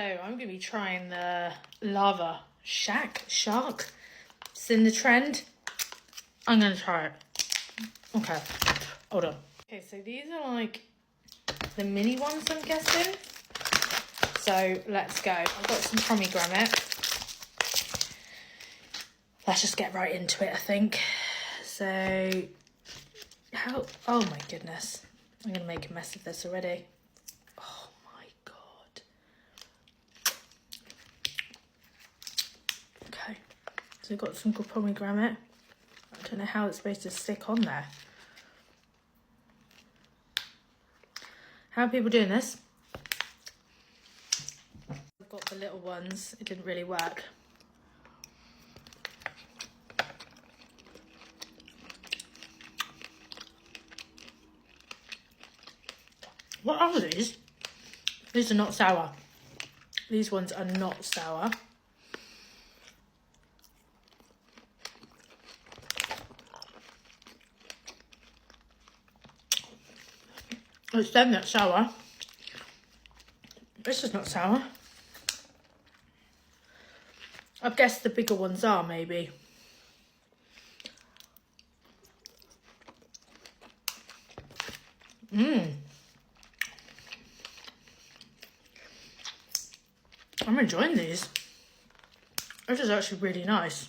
So I'm going to be trying the lava shark. It's in the trend. I'm going to try it. Okay, hold on. Okay, so these are like the mini ones, I'm guessing. So let's go. I've got some pomegranate. Let's just get right into it, I think. So, oh my goodness. I'm going to make a mess of this already. Oh my God. Okay, so we've got some good pomegranate. I don't know how it's supposed to stick on there. How are people doing this? I've got the little ones. It didn't really work. What are these? These are not sour. These ones are not sour. It's them that's sour. This is not sour. I guess the bigger ones are, maybe. I'm enjoying these. This is actually really nice.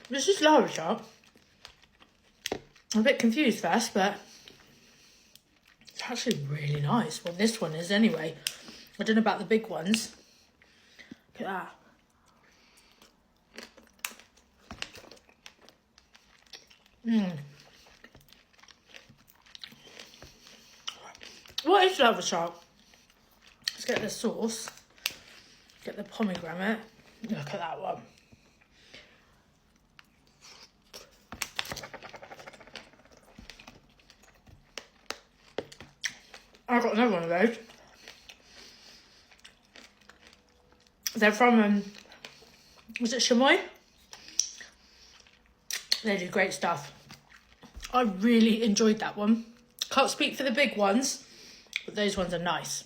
This is lava shark. I'm a bit confused first, but it's actually really nice. Well, this one is anyway. I don't know about the big ones. Look at that. What is lava shark? Let's get the sauce. Get the pomegranate. Look at that one. I got another one of those. They're from, was it Chamois? They do great stuff. I really enjoyed that one. Can't speak for the big ones, but those ones are nice.